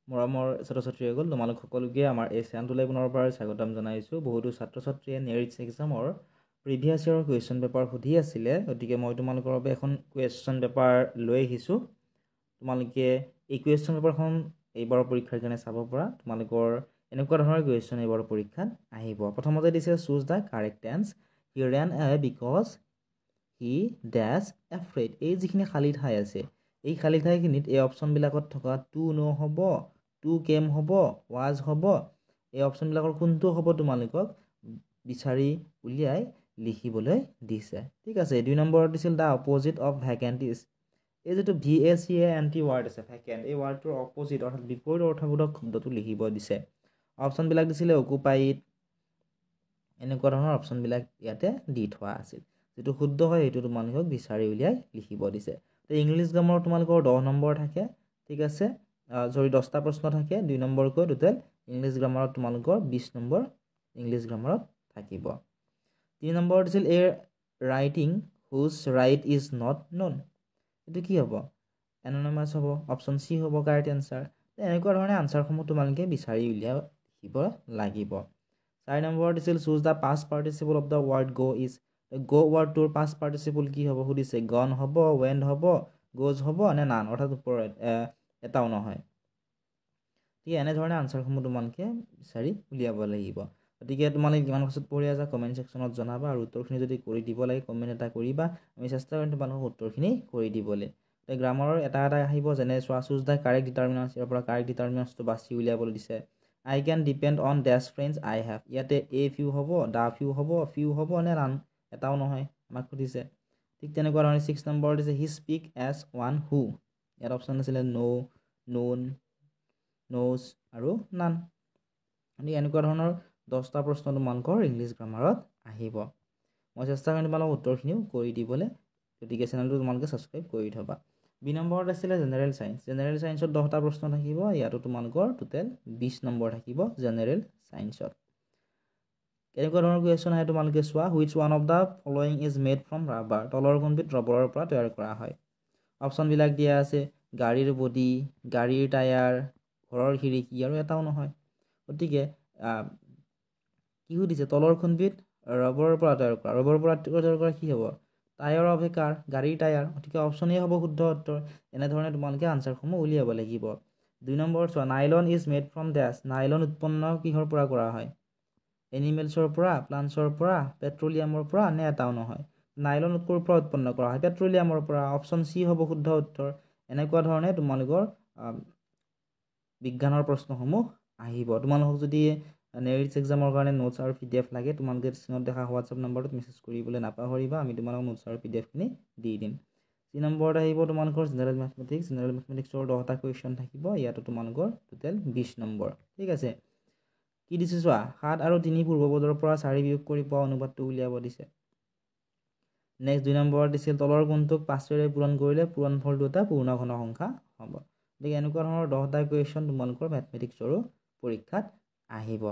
মৰমৰ ছাত্ৰ-ছাত্ৰীসকল তোমালোক সকলোকে আমাৰ এই চেনেলটোলৈ পুনৰবাৰ স্বাগতম জনাইছোঁ। বহুতো ছাত্ৰ-ছাত্ৰীয়ে নেৰিটছ এক্সামৰ প্ৰিভিয়াছ ইয়েৰৰ কুৱেশ্যন পেপাৰ সুধি আছিলে, গতিকে মই তোমালোকৰ বাবে এখন কুৱেশ্যন পেপাৰ লৈ আহিছোঁ। তোমালোকে এই কুৱেশ্যন পেপাৰখন এইবাৰৰ পৰীক্ষাৰ কাৰণে চাব পৰা। তোমালোকৰ এনেকুৱা ধৰণৰ কুৱেশ্যন এইবাৰৰ পৰীক্ষাত আহিব। প্ৰথমতে দিছে choose the correct tense. He ran away because he was afraid. এই যিখিনি খালী ঠাই আছে, এই খালী ঠাইখিনিত এই অপশ্যনবিলাকত থকা টু ন' হ'ব, টু কেম হ'ব, ৱাজ হ'ব, এই অপশ্যনবিলাকৰ কোনটো হ'ব তোমালোকক বিচাৰি উলিয়াই লিখিবলৈ দিছে। ঠিক আছে, 2 নম্বৰত দিছিল দ্য অপজিট অফ ভেকেণ্টিজ। এই যিটো VACANT ৱাৰ্ড আছে ভেকেণ্ট, এই ৱাৰ্ডটোৰ অপজিট অৰ্থাৎ বিপৰীত অৰ্থবোধক শব্দটো লিখিব দিছে। অপশ্যনবিলাক দিছিলে অকুপাইড, এনেকুৱা ধৰণৰ অপশ্যনবিলাক ইয়াতে দি থোৱা আছিল। যিটো শুদ্ধ হয় সেইটো তোমালোকক বিচাৰি উলিয়াই লিখিব দিছে। তো ইংলিছ গ্ৰামাৰত তোমালোকৰ 10 নম্বৰ থাকে। ঠিক আছে, 10টা প্ৰশ্ন থাকে, 2 নম্বৰকৈ টোটেল। ইংলিছ গ্ৰামাৰত তোমালোকৰ 20 নম্বৰ ইংলিছ গ্ৰামাৰত থাকিব। 3 নম্বৰ দিছিল এ ৰাইটিং হুজ ৰাইট ইজ নট নন। এইটো কি হ'ব? এননমাছ হ'ব। অপশ্যন চি হ'ব কাৰেক্ট এনচাৰ। এনেকুৱা ধৰণে আনচাৰসমূহ তোমালোকে বিচাৰি উলিয়াই লিখিব লাগিব। 4 নম্বৰ দিছিল choose the past participle of the word go' is. Go' ৱাৰ্ডটোৰ পাষ্ট পাৰ্টিচিপল কি হ'ব সুধিছে। গন হ'ব, ৱেণ্ড হ'ব, গ'জ হ'ব নে নান, অৰ্থাৎ ওপৰত এটাও নহয়। ঠিক এনেধৰণে আনচাৰসমূহ তোমালোকে বিচাৰি উলিয়াব লাগিব। গতিকে তোমালোকে কিমান বছৰত পঢ়ি আছা কমেণ্ট ছেকশ্যনত জনাবা, আৰু উত্তৰখিনি যদি কৰি দিব লাগে কমেণ্ট এটা কৰিবা। আমি চেষ্টা কৰিম তোমালোকক উত্তৰখিনি কৰি দিবলৈ। গ্ৰামাৰৰ এটা আহিব, যেনে চোৱা চুজ দ্য কাৰেক্ট ডিটাৰমিনাছ। ইয়াৰ পৰা কাৰেক্ট ডিটাৰমিনাছটো বাছি উলিয়াবলৈ দিছে। I can depend on these friends I have. ইয়াতে এ ফিউ হ'ব, দা ফিউ হ'ব নে নান, এটাও নহয়, আমাক সুধিছে। ঠিক তেনেকুৱা ধৰণে 6 নম্বৰ দিছে হি স্পীক এজ ওৱান হু। ইয়াত অপশ্যন আছিলে ন', নোন, ন'জ আৰু নান। এনেকুৱা ধৰণৰ 10টা প্ৰশ্ন তোমালোকৰ ইংলিছ গ্ৰামাৰত আহিব। মই চেষ্টা কৰিম তোমালোকক উত্তৰখিনিও কৰি দিবলৈ, গতিকে চেনেলটো তোমালোকে ছাবস্ক্ৰাইব কৰি থ'বা। 2 নম্বৰত আছিলে জেনেৰেল ছায়েন্স। জেনেৰেল ছায়েন্সত 10টা প্ৰশ্ন থাকিব। ইয়াতো তোমালোকৰ টোটেল 20 নম্বৰ থাকিব জেনেৰেল ছায়েন্সত। কেনেকুৱা ধৰণৰ কুৱেশ্যন আহে তোমালোকে চোৱা। Which one of the following is made from rubber. তলৰ কোনবিধ ৰবৰৰ পৰা তৈয়াৰ কৰা হয়। অপশ্যনবিলাক দিয়া আছে গাড়ীৰ বডি, গাড়ীৰ টায়াৰ, ঘৰৰ খিৰিকী আৰু এটাও নহয়। গতিকে কি সুধিছে, তলৰ কোনবিধ ৰবৰৰ পৰা তৈয়াৰ কৰা। ৰবৰৰ পৰা তৈয়াৰ কৰা কি হ'ব? টায়াৰ অফ এ কাৰ, গাড়ীৰ টায়াৰ। গতিকে অপশ্যনেই হ'ব শুদ্ধ উত্তৰ। এনেধৰণে তোমালোকে আনচাৰসমূহ উলিয়াব লাগিব। 2 নম্বৰ চোৱা nylon is made from these. Nylon উৎপন্ন কিহৰ পৰা কৰা হয়? এনিমেলছৰ পৰা, প্লাণ্টছৰ পৰা, পেট্ৰলিয়ামৰ পৰা নে এটাও নহয়। নাইলন ক'ৰ পৰা উৎপন্ন কৰা হয়? পেট্ৰলিয়ামৰ পৰা। অপশ্যন চি হ'ব শুদ্ধ উত্তৰ। এনেকুৱা ধৰণে তোমালোকৰ বিজ্ঞানৰ প্ৰশ্নসমূহ আহিব। তোমালোকক যদি নেৰিটছ এক্সামৰ কাৰণে নোটছ আৰু PDF লাগে, তোমালোকে স্ক্ৰীনত দেখা হোৱাটছআপ নম্বৰটোত মেছেজ কৰিবলৈ নাপাহৰিবা। আমি তোমালোকক নোটছ আৰু PDFখিনি দি দিম। 3 নম্বৰত আহিব তোমালোকৰ জেনেৰেল মেথমেটিক্স। জেনেৰেল মেথমেটিক্সৰ 10টা কুৱেশ্যন থাকিব। ইয়াতো তোমালোকৰ টোটেল 20 নম্বৰ। ঠিক আছে, কি দিছে চোৱা 7 আৰু 3 পূৰ্বপদৰ পৰা 4 বিয়োগ কৰি পোৱা অনুপাতটো উলিয়াব দিছে। নেক্সট 2 নম্বৰত দিছিল তলৰ কোনটোক 5ৰে পূৰণ কৰিলে পূৰণফলটো এটা পূৰ্ণ ঘন সংখ্যা হ'ব। গতিকে এনেকুৱা ধৰণৰ 10টা কুৱেশ্যন তোমালোকৰ মেথমেটিক্সৰো পৰীক্ষাত আহিব।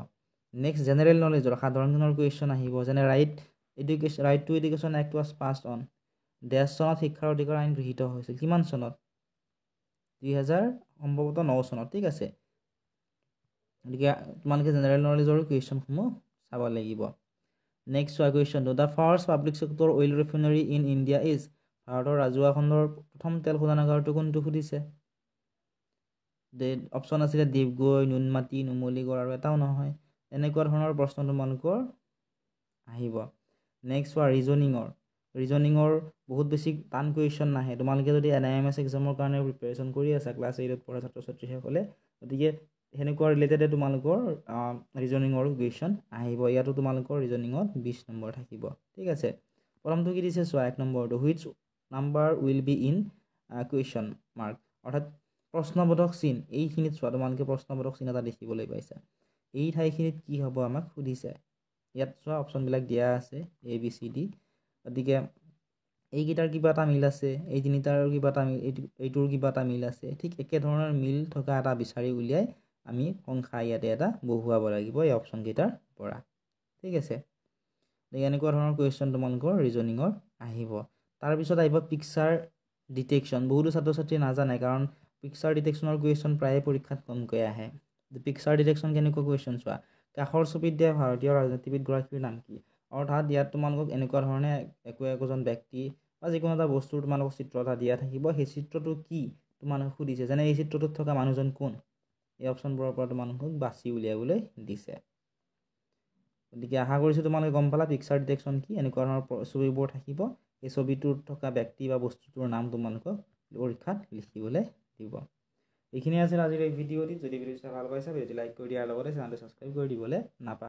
নেক্সট জেনেৰেল নলেজৰ সাধাৰণ জ্ঞানৰ কুৱেশ্যন আহিব, যেনে right to education act was passed on. ডেছ চনত শিক্ষাৰ অধিকাৰ আইন গৃহীত হৈছিল। কিমান চনত? 2000 সম্ভৱতঃ 9 চনত। ঠিক আছে, গতিকে তোমালোকে জেনেৰেল নলেজৰ কুৱেশ্যনসমূহ চাব লাগিব। নেক্সট চোৱা কুৱেশ্যনটো the first public sector oil refinery in India is. ভাৰতৰ ৰাজহুৱা খণ্ডৰ প্ৰথম তেল শোধনাগাৰটো কোনটো সুধিছে। অপশ্যন আছিলে ডিগবৈ, নুনমাটি, নুমলীগড় আৰু এটাও নহয়। এনেকুৱা ধৰণৰ প্ৰশ্ন তোমালোকৰ আহিব। নেক্সট চোৱা ৰিজনিঙৰ বহুত বেছি টান কুৱেশ্যন নাহে। তোমালোকে যদি NIMS এক্সামৰ কাৰণে প্ৰিপেৰেশ্যন কৰি আছা, ক্লাছ 8ত পঢ়া ছাত্ৰ ছাত্ৰীসকলে, গতিকে সেনেকুৱা ৰিলেটেডে তোমালোকৰ ৰিজনিঙৰ কুৱেশ্যন আহিব। ইয়াতো তোমালোকৰ ৰিজনিঙত 20 নম্বৰ থাকিব। ঠিক আছে, প্ৰথমটো কি দিছে চোৱা 1 নম্বৰটো which number will be in question mark, অৰ্থাৎ প্ৰশ্নবোধক চিন। এইখিনিত চোৱা তোমালোকে প্ৰশ্নবোধক চিন এটা দেখিবলৈ পাইছা। এই ঠাইখিনিত কি হ'ব আমাক সুধিছে। ইয়াত চোৱা অপশ্যনবিলাক দিয়া আছে ABCD। গতিকে এইকেইটাৰ কিবা এটা মিল আছে, এই তিনিটাৰ কিবা এটা মিল, এইটোৰ কিবা এটা মিল আছে। ঠিক একেধৰণৰ মিল থকা এটা বিচাৰি উলিয়াই আমি সংখ্যা ইয়াতে এটা বহুৱাব লাগিব এই অপশ্যনকেইটাৰ পৰা। ঠিক আছে, এনেকুৱা ধৰণৰ কুৱেশ্যন তোমালোকৰ ৰিজনিঙৰ আহিব। তাৰপিছত আহিব পিকচাৰ ডিটেকশ্যন। বহুতো ছাত্ৰ ছাত্ৰীয়ে নাজানে, কাৰণ পিকচাৰ ডিটেকশ্যনৰ কুৱেশ্যন প্ৰায়ে পৰীক্ষাত কমকৈ আহে। পিকচাৰ ডিটেকশ্যন কেনেকুৱা কুৱেশ্যন চোৱা, কাষৰ ছবিত দিয়া ভাৰতীয় ৰাজনীতিবিদগৰাকীৰ নাম কি? অৰ্থাৎ ইয়াত তোমালোকক এনেকুৱা ধৰণে একোজন ব্যক্তি বা যিকোনো এটা বস্তুৰ তোমালোকক চিত্ৰ এটা দিয়া থাকিব, সেই চিত্ৰটো কি তোমালোকক সুধিছে, যেনে এই চিত্ৰটোত থকা মানুহজন কোন, এই অপশ্যনবোৰৰ পৰা তোমালোকক বাছি উলিয়াবলৈ দিছে। গতিকে আশা কৰিছোঁ তোমালোকে গম পালা পিকচাৰ ডিটেকশ্যন কি। এনেকুৱা ধৰণৰ ছবিবোৰ থাকিব, এই ছবিটোত থকা ব্যক্তি বা বস্তুটোৰ নাম তোমালোকক পৰীক্ষাত লিখিবলৈ দিব। এইখিনি আছিল আজিৰ এই ভিডিঅ'টিত। যদি ভিডিঅ' চাই ভাল পাইছা ভিডিঅ'টি লাইক কৰি দিয়াৰ লগতে চেনেলটো ছাবস্ক্ৰাইব কৰি দিবলৈ নাপাহৰিবা।